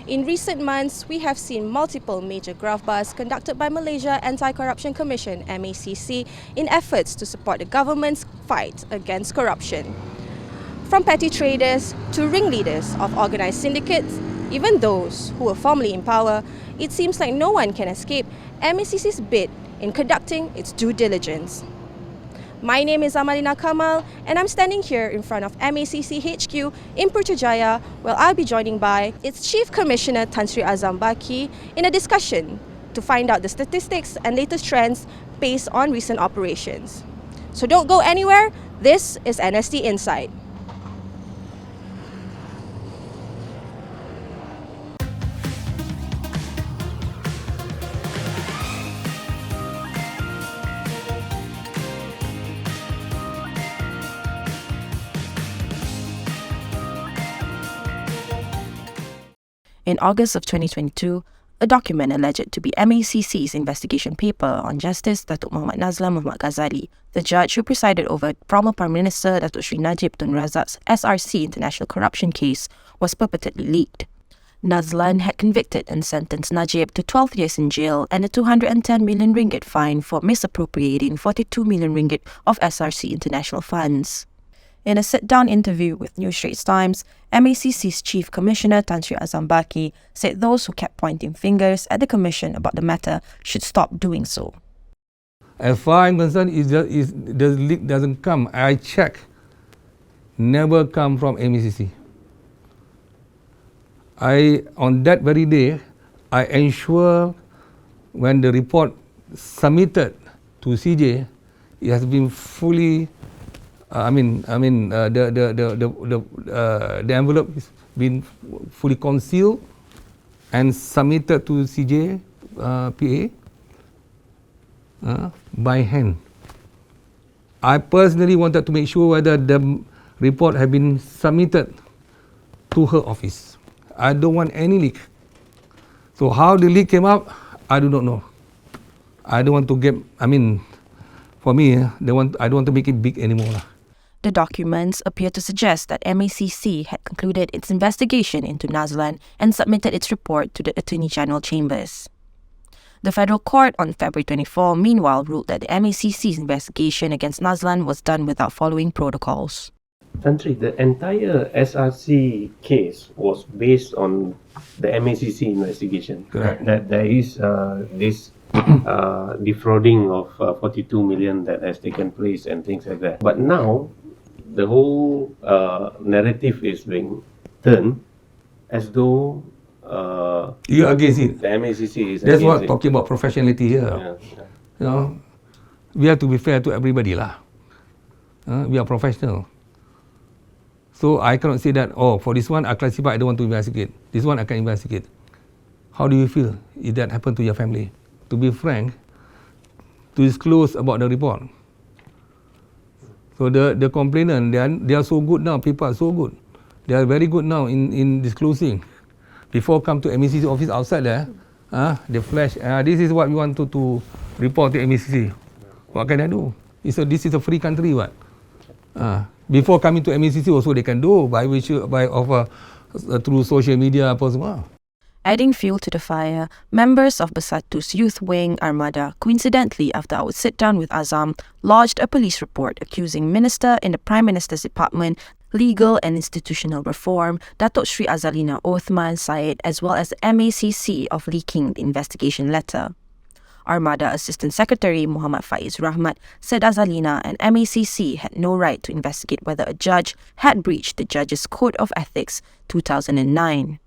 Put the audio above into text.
In recent months, we have seen multiple major graft busts conducted by Malaysian Anti-Corruption Commission (MACC) in efforts to support the government's fight against corruption. From petty traders to ringleaders of organised syndicates, even those who were formerly in power, it seems like no one can escape MACC's bid in conducting its due diligence. My name is Amalina Kamal and I'm standing here in front of MACC HQ in Putrajaya, where I'll be joining by its Chief Commissioner Tan Sri Azam Baki in a discussion to find out the statistics and latest trends based on recent operations. So don't go anywhere, this is NST Insight. In August of 2022, a document alleged to be MACC's investigation paper on Justice Datuk Nazlan Ghazali, the judge who presided over former Prime Minister Datuk Seri Najib Razak's SRC international corruption case, was purportedly leaked. Nazlan had convicted and sentenced Najib to 12 years in jail and a 210 million ringgit fine for misappropriating 42 million ringgit of SRC international funds. In a sit-down interview with New Straits Times, MACC's Chief Commissioner Tan Sri Azam Baki said those who kept pointing fingers at the Commission about the matter should stop doing so. As far as I'm concerned, the leak doesn't come. I check, never come from MACC. On that very day, I ensure when the report submitted to CJ, it has been fully. The envelope has been fully concealed and submitted to CJ PA by hand. I personally wanted to make sure whether the report had been submitted to her office. I don't want any leak. So how the leak came up, I do not know. I don't want to get. For me, I don't want to make it big anymore. The documents appear to suggest that MACC had concluded its investigation into Nazlan and submitted its report to the Attorney General Chambers. The Federal Court on February 24 meanwhile ruled that the MACC's investigation against Nazlan was done without following protocols. Tan Sri, the entire SRC case was based on the MACC investigation. Correct. That there is this defrauding of 42 million that has taken place and things like that. But now, the whole narrative is being turned as though you're against it. The MACC is That's against what it. talking about professionality here. You know, we have to be fair to everybody lah. We are professional. So I cannot say that, for this one I classify, I don't want to investigate. This one I can investigate. How do you feel if that happened to your family? To be frank, to disclose about the report. So the complainant, they are so good now, people are so good. They are very good now in disclosing. Before come to MACC office outside there, they flash, this is what we want to report to MACC. What can I do? This is a free country, what? Before coming to MACC also they can do through social media apa semua. Adding fuel to the fire, members of Bersatu's Youth Wing Armada, coincidentally after our sit-down with Azam, lodged a police report accusing Minister in the Prime Minister's Department, Legal and Institutional Reform, Datuk Sri Azalina Othman Said, as well as the MACC of leaking the investigation letter. Armada Assistant Secretary Muhammad Faiz Rahmat said Azalina and MACC had no right to investigate whether a judge had breached the Judges' Code of Ethics 2009.